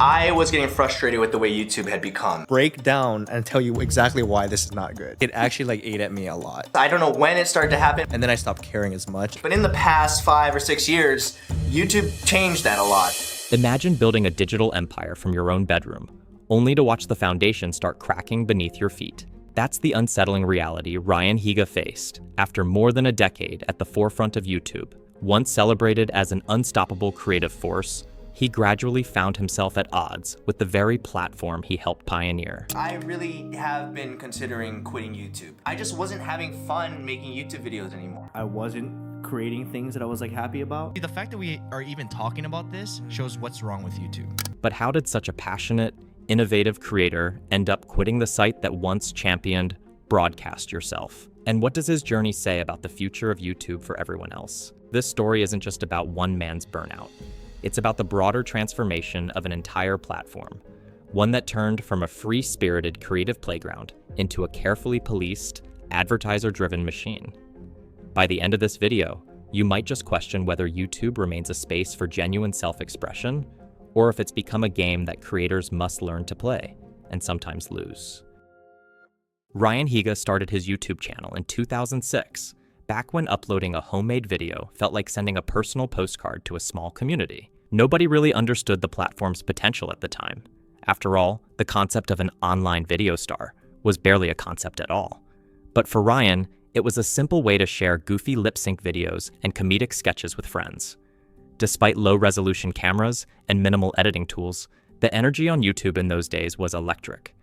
I was getting frustrated with the way YouTube had become. Break down and tell you exactly why this is not good. It actually like ate at me a lot. I don't know when it started to happen. And then I stopped caring as much. But in the past 5 or 6 years, YouTube changed that a lot. Imagine building a digital empire from your own bedroom, only to watch the foundation start cracking beneath your feet. That's the unsettling reality Ryan Higa faced after more than a decade at the forefront of YouTube. Once celebrated as an unstoppable creative force, he gradually found himself at odds with the very platform he helped pioneer. I really have been considering quitting YouTube. I just wasn't having fun making YouTube videos anymore. I wasn't creating things that I was like happy about. The fact that we are even talking about this shows what's wrong with YouTube. But how did such a passionate, innovative creator end up quitting the site that once championed broadcast yourself? And what does his journey say about the future of YouTube for everyone else? This story isn't just about one man's burnout. It's about the broader transformation of an entire platform, one that turned from a free-spirited creative playground into a carefully policed, advertiser-driven machine. By the end of this video, you might just question whether YouTube remains a space for genuine self-expression, or if it's become a game that creators must learn to play, and sometimes lose. Ryan Higa started his YouTube channel in 2006, back when uploading a homemade video felt like sending a personal postcard to a small community. Nobody really understood the platform's potential at the time. After all, the concept of an online video star was barely a concept at all. But for Ryan, it was a simple way to share goofy lip-sync videos and comedic sketches with friends. Despite low-resolution cameras and minimal editing tools, the energy on YouTube in those days was electric.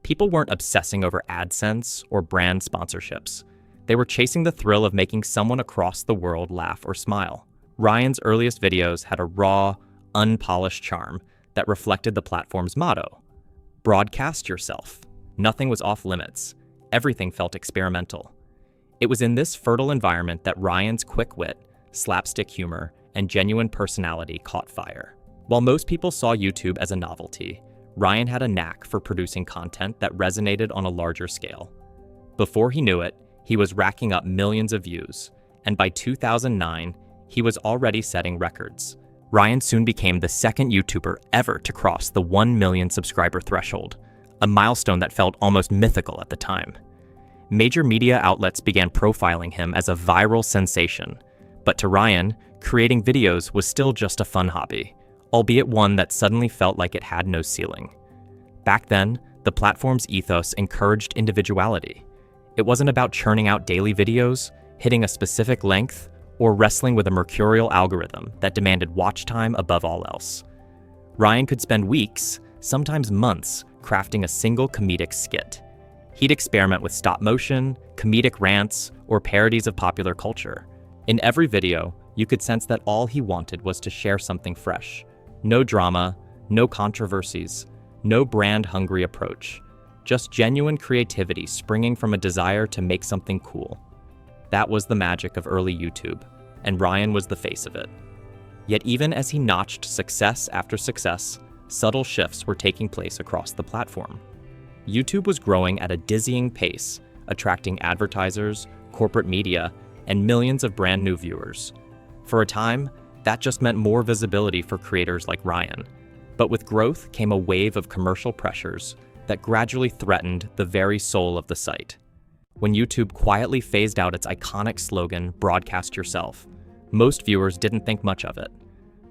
People weren't obsessing over AdSense or brand sponsorships. They were chasing the thrill of making someone across the world laugh or smile. Ryan's earliest videos had a raw, unpolished charm that reflected the platform's motto: broadcast yourself. Nothing was off limits. Everything felt experimental. It was in this fertile environment that Ryan's quick wit, slapstick humor, and genuine personality caught fire. While most people saw YouTube as a novelty, Ryan had a knack for producing content that resonated on a larger scale. Before he knew it, he was racking up millions of views, and by 2009, he was already setting records. Ryan soon became the second YouTuber ever to cross the 1 million subscriber threshold, a milestone that felt almost mythical at the time. Major media outlets began profiling him as a viral sensation, but to Ryan, creating videos was still just a fun hobby, albeit one that suddenly felt like it had no ceiling. Back then, the platform's ethos encouraged individuality. It wasn't about churning out daily videos, hitting a specific length, or wrestling with a mercurial algorithm that demanded watch time above all else. Ryan could spend weeks, sometimes months, crafting a single comedic skit. He'd experiment with stop motion, comedic rants, or parodies of popular culture. In every video, you could sense that all he wanted was to share something fresh. No drama, no controversies, no brand-hungry approach. Just genuine creativity springing from a desire to make something cool. That was the magic of early YouTube, and Ryan was the face of it. Yet even as he notched success after success, subtle shifts were taking place across the platform. YouTube was growing at a dizzying pace, attracting advertisers, corporate media, and millions of brand new viewers. For a time, that just meant more visibility for creators like Ryan. But with growth came a wave of commercial pressures that gradually threatened the very soul of the site. When YouTube quietly phased out its iconic slogan, "Broadcast yourself," most viewers didn't think much of it.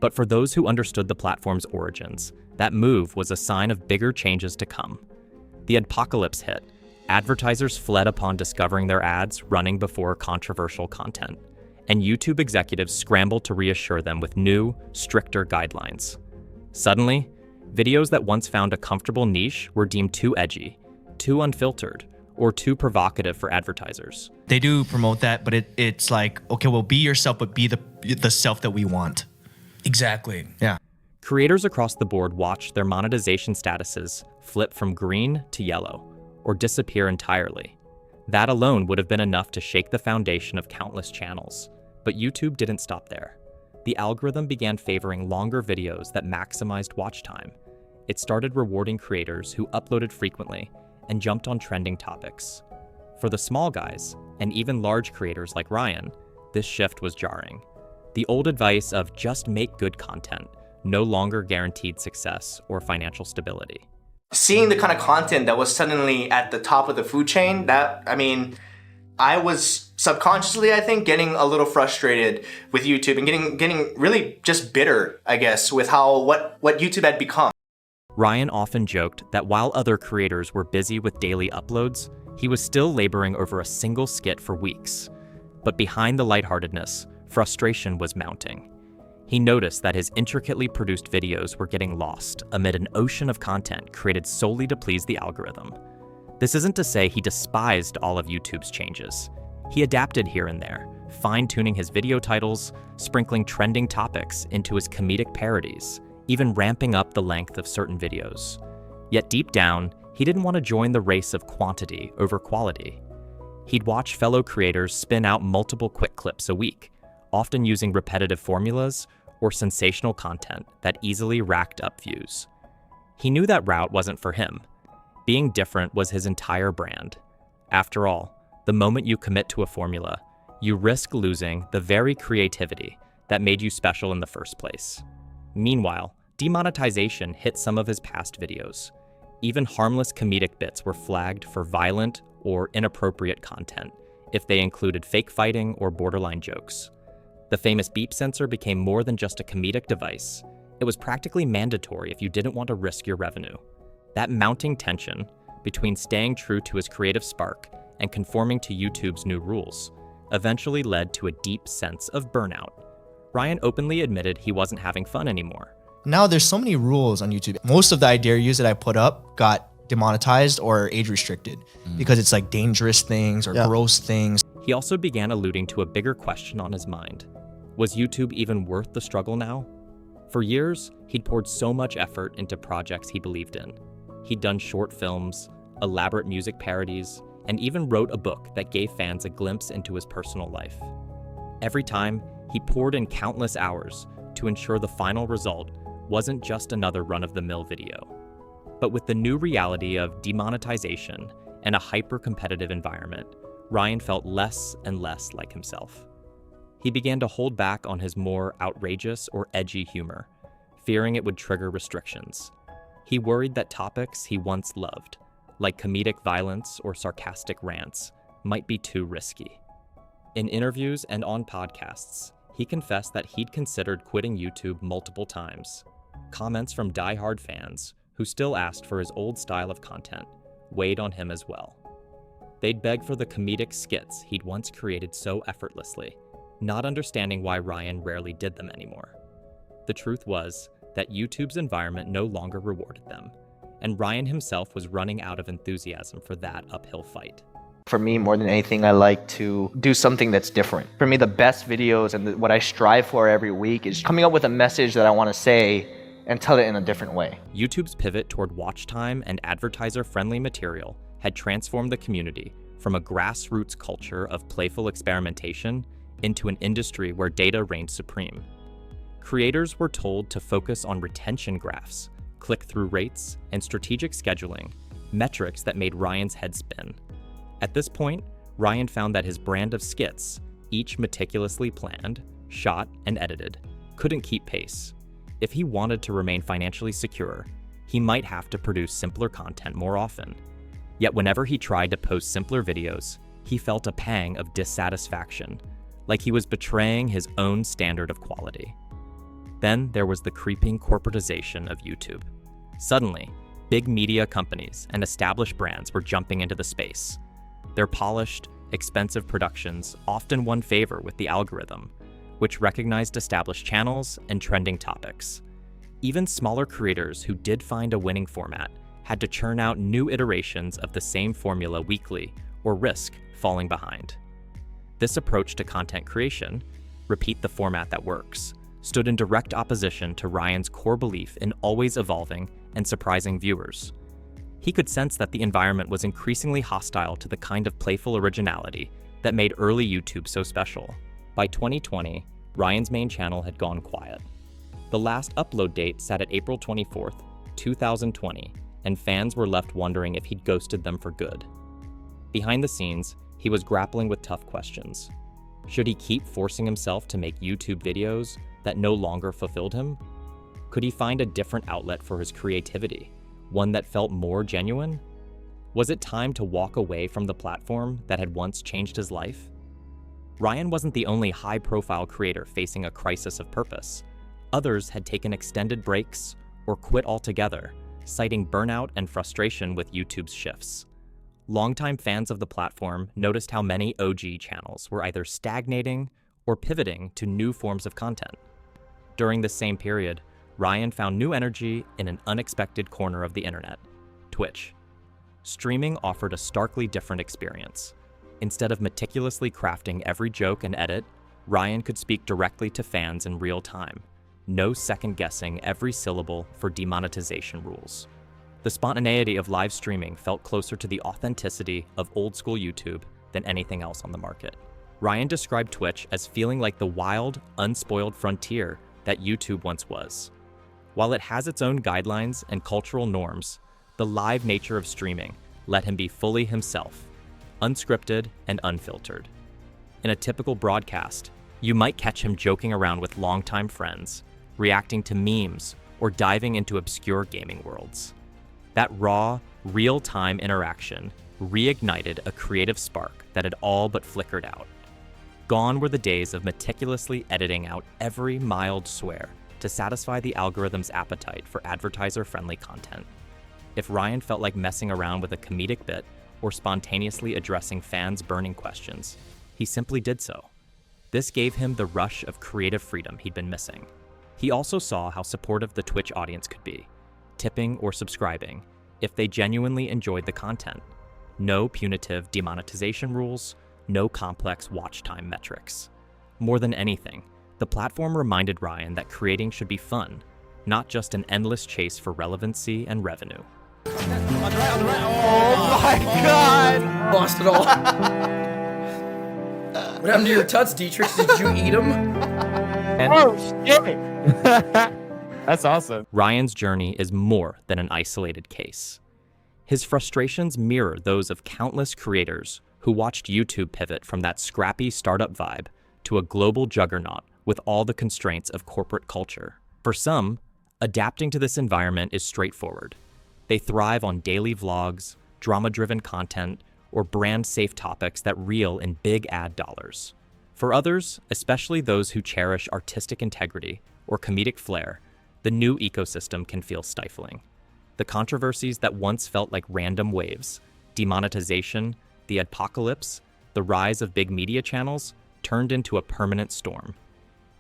But for those who understood the platform's origins, that move was a sign of bigger changes to come. The apocalypse hit. Advertisers fled upon discovering their ads running before controversial content, and YouTube executives scrambled to reassure them with new, stricter guidelines. Suddenly, videos that once found a comfortable niche were deemed too edgy, too unfiltered, or too provocative for advertisers. They do promote that, but it's like, okay, well, be yourself, but be the self that we want. Exactly. Yeah. Creators across the board watched their monetization statuses flip from green to yellow, or disappear entirely. That alone would have been enough to shake the foundation of countless channels. But YouTube didn't stop there. The algorithm began favoring longer videos that maximized watch time. It started rewarding creators who uploaded frequently and jumped on trending topics. For the small guys, and even large creators like Ryan, this shift was jarring. The old advice of just make good content no longer guaranteed success or financial stability. Seeing the kind of content that was suddenly at the top of the food chain, I was subconsciously, I think, getting a little frustrated with YouTube and getting really just bitter, I guess, with what YouTube had become. Ryan often joked that while other creators were busy with daily uploads, he was still laboring over a single skit for weeks. But behind the lightheartedness, frustration was mounting. He noticed that his intricately produced videos were getting lost amid an ocean of content created solely to please the algorithm. This isn't to say he despised all of YouTube's changes. He adapted here and there, fine-tuning his video titles, sprinkling trending topics into his comedic parodies, even ramping up the length of certain videos. Yet deep down, he didn't want to join the race of quantity over quality. He'd watch fellow creators spin out multiple quick clips a week, often using repetitive formulas or sensational content that easily racked up views. He knew that route wasn't for him. Being different was his entire brand. After all, the moment you commit to a formula, you risk losing the very creativity that made you special in the first place. Meanwhile, demonetization hit some of his past videos. Even harmless comedic bits were flagged for violent or inappropriate content if they included fake fighting or borderline jokes. The famous beep sensor became more than just a comedic device. It was practically mandatory if you didn't want to risk your revenue. That mounting tension between staying true to his creative spark and conforming to YouTube's new rules eventually led to a deep sense of burnout. Ryan openly admitted he wasn't having fun anymore. Now there's so many rules on YouTube. Most of the I dare yous that I put up got demonetized or age restricted because it's like dangerous things or gross things. He also began alluding to a bigger question on his mind. Was YouTube even worth the struggle now? For years, he'd poured so much effort into projects he believed in. He'd done short films, elaborate music parodies, and even wrote a book that gave fans a glimpse into his personal life. Every time, he poured in countless hours to ensure the final result wasn't just another run-of-the-mill video. But with the new reality of demonetization and a hyper-competitive environment, Ryan felt less and less like himself. He began to hold back on his more outrageous or edgy humor, fearing it would trigger restrictions. He worried that topics he once loved, like comedic violence or sarcastic rants, might be too risky. In interviews and on podcasts, he confessed that he'd considered quitting YouTube multiple times. Comments from die-hard fans, who still asked for his old style of content, weighed on him as well. They'd beg for the comedic skits he'd once created so effortlessly, not understanding why Ryan rarely did them anymore. The truth was that YouTube's environment no longer rewarded them, and Ryan himself was running out of enthusiasm for that uphill fight. For me, more than anything, I like to do something that's different. For me, the best videos and what I strive for every week is coming up with a message that I want to say and tell it in a different way. YouTube's pivot toward watch time and advertiser-friendly material had transformed the community from a grassroots culture of playful experimentation into an industry where data reigned supreme. Creators were told to focus on retention graphs, click-through rates, and strategic scheduling, metrics that made Ryan's head spin. At this point, Ryan found that his brand of skits, each meticulously planned, shot, and edited, couldn't keep pace. If he wanted to remain financially secure, he might have to produce simpler content more often. Yet whenever he tried to post simpler videos, he felt a pang of dissatisfaction, like he was betraying his own standard of quality. Then there was the creeping corporatization of YouTube. Suddenly, big media companies and established brands were jumping into the space. Their polished, expensive productions often won favor with the algorithm, which recognized established channels and trending topics. Even smaller creators who did find a winning format had to churn out new iterations of the same formula weekly or risk falling behind. This approach to content creation, repeat the format that works, stood in direct opposition to Ryan's core belief in always evolving and surprising viewers. He could sense that the environment was increasingly hostile to the kind of playful originality that made early YouTube so special. By 2020, Ryan's main channel had gone quiet. The last upload date sat at April 24th, 2020, and fans were left wondering if he'd ghosted them for good. Behind the scenes, he was grappling with tough questions. Should he keep forcing himself to make YouTube videos that no longer fulfilled him? Could he find a different outlet for his creativity, one that felt more genuine? Was it time to walk away from the platform that had once changed his life? Ryan wasn't the only high-profile creator facing a crisis of purpose. Others had taken extended breaks or quit altogether, citing burnout and frustration with YouTube's shifts. Longtime fans of the platform noticed how many OG channels were either stagnating or pivoting to new forms of content. During this same period, Ryan found new energy in an unexpected corner of the internet, Twitch. Streaming offered a starkly different experience. Instead of meticulously crafting every joke and edit, Ryan could speak directly to fans in real time, no second-guessing every syllable for demonetization rules. The spontaneity of live streaming felt closer to the authenticity of old-school YouTube than anything else on the market. Ryan described Twitch as feeling like the wild, unspoiled frontier that YouTube once was. While it has its own guidelines and cultural norms, the live nature of streaming let him be fully himself, unscripted and unfiltered. In a typical broadcast, you might catch him joking around with longtime friends, reacting to memes, or diving into obscure gaming worlds. That raw, real-time interaction reignited a creative spark that had all but flickered out. Gone were the days of meticulously editing out every mild swear to satisfy the algorithm's appetite for advertiser-friendly content. If Ryan felt like messing around with a comedic bit or spontaneously addressing fans' burning questions, he simply did so. This gave him the rush of creative freedom he'd been missing. He also saw how supportive the Twitch audience could be, tipping or subscribing, if they genuinely enjoyed the content. No punitive demonetization rules, no complex watch time metrics. More than anything, the platform reminded Ryan that creating should be fun, not just an endless chase for relevancy and revenue. Oh my god! Lost it all. What happened to your tuts, Dietrich? Did you eat them? Oh, shit! That's awesome. Ryan's journey is more than an isolated case. His frustrations mirror those of countless creators who watched YouTube pivot from that scrappy startup vibe to a global juggernaut with all the constraints of corporate culture. For some, adapting to this environment is straightforward. They thrive on daily vlogs, drama-driven content, or brand-safe topics that reel in big ad dollars. For others, especially those who cherish artistic integrity or comedic flair, the new ecosystem can feel stifling. The controversies that once felt like random waves, demonetization, the apocalypse, the rise of big media channels, turned into a permanent storm.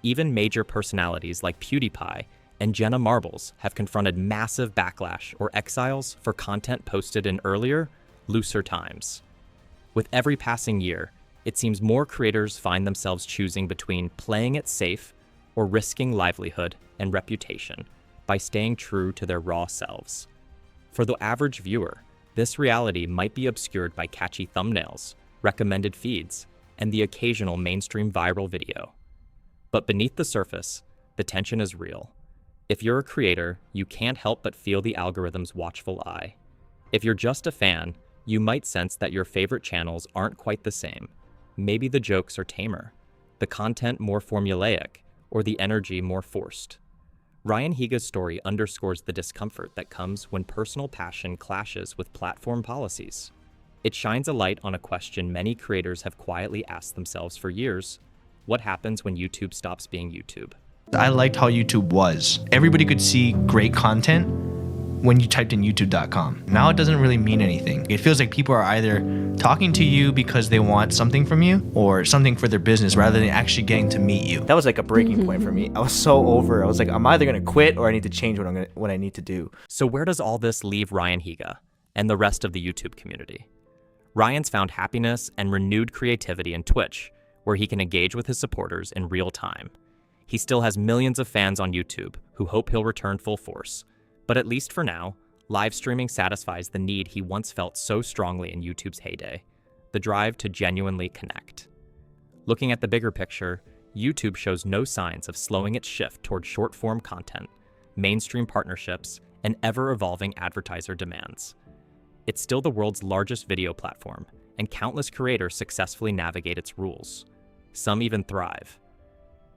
Even major personalities like PewDiePie and Jenna Marbles have confronted massive backlash or exiles for content posted in earlier, looser times. With every passing year, it seems more creators find themselves choosing between playing it safe or risking livelihood and reputation by staying true to their raw selves. For the average viewer, this reality might be obscured by catchy thumbnails, recommended feeds, and the occasional mainstream viral video. But beneath the surface, the tension is real. If you're a creator, you can't help but feel the algorithm's watchful eye. If you're just a fan, you might sense that your favorite channels aren't quite the same. Maybe the jokes are tamer, the content more formulaic, or the energy more forced. Ryan Higa's story underscores the discomfort that comes when personal passion clashes with platform policies. It shines a light on a question many creators have quietly asked themselves for years: what happens when YouTube stops being YouTube? I liked how YouTube was. Everybody could see great content when you typed in youtube.com. Now it doesn't really mean anything. It feels like people are either talking to you because they want something from you or something for their business rather than actually getting to meet you. That was like a breaking point for me. I was so over. I was like, I'm either gonna quit or I need to change what I need to do. So where does all this leave Ryan Higa and the rest of the YouTube community? Ryan's found happiness and renewed creativity in Twitch, where he can engage with his supporters in real time. He still has millions of fans on YouTube who hope he'll return full force. But at least for now, live streaming satisfies the need he once felt so strongly in YouTube's heyday, the drive to genuinely connect. Looking at the bigger picture, YouTube shows no signs of slowing its shift toward short-form content, mainstream partnerships, and ever-evolving advertiser demands. It's still the world's largest video platform, and countless creators successfully navigate its rules. Some even thrive.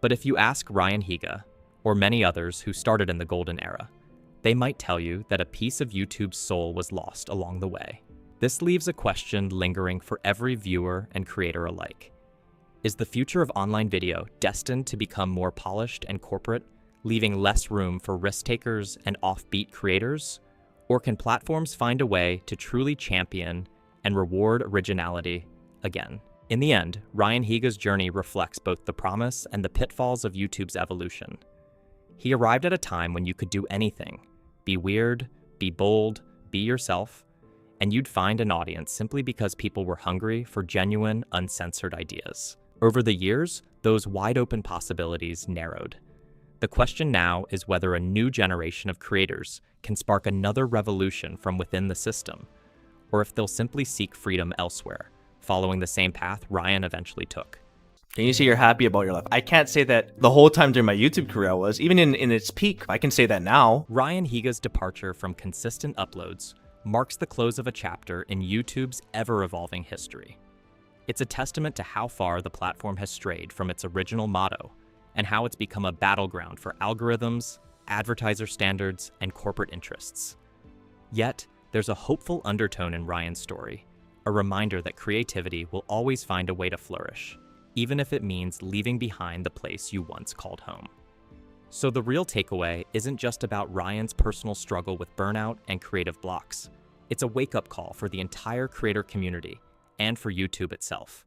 But if you ask Ryan Higa, or many others who started in the golden era. They might tell you that a piece of YouTube's soul was lost along the way. This leaves a question lingering for every viewer and creator alike. Is the future of online video destined to become more polished and corporate, leaving less room for risk-takers and offbeat creators? Or can platforms find a way to truly champion and reward originality again? In the end, Ryan Higa's journey reflects both the promise and the pitfalls of YouTube's evolution. He arrived at a time when you could do anything. Be weird, be bold, be yourself, and you'd find an audience simply because people were hungry for genuine, uncensored ideas. Over the years, those wide-open possibilities narrowed. The question now is whether a new generation of creators can spark another revolution from within the system, or if they'll simply seek freedom elsewhere, following the same path Ryan eventually took. Can you say you're happy about your life? I can't say that the whole time during my YouTube career I was, even in its peak. I can say that now. Ryan Higa's departure from consistent uploads marks the close of a chapter in YouTube's ever-evolving history. It's a testament to how far the platform has strayed from its original motto, and how it's become a battleground for algorithms, advertiser standards, and corporate interests. Yet, there's a hopeful undertone in Ryan's story, a reminder that creativity will always find a way to flourish, even if it means leaving behind the place you once called home. So the real takeaway isn't just about Ryan's personal struggle with burnout and creative blocks. It's a wake-up call for the entire creator community and for YouTube itself.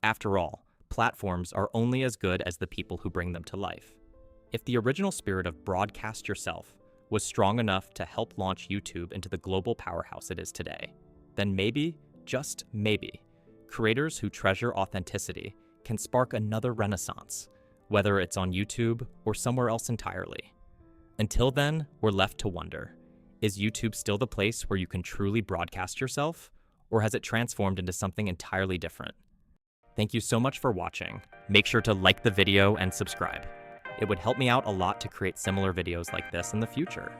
After all, platforms are only as good as the people who bring them to life. If the original spirit of broadcast yourself was strong enough to help launch YouTube into the global powerhouse it is today, then maybe, just maybe, creators who treasure authenticity can spark another renaissance, whether it's on YouTube or somewhere else entirely. Until then, we're left to wonder, is YouTube still the place where you can truly broadcast yourself, or has it transformed into something entirely different? Thank you so much for watching. Make sure to like the video and subscribe. It would help me out a lot to create similar videos like this in the future.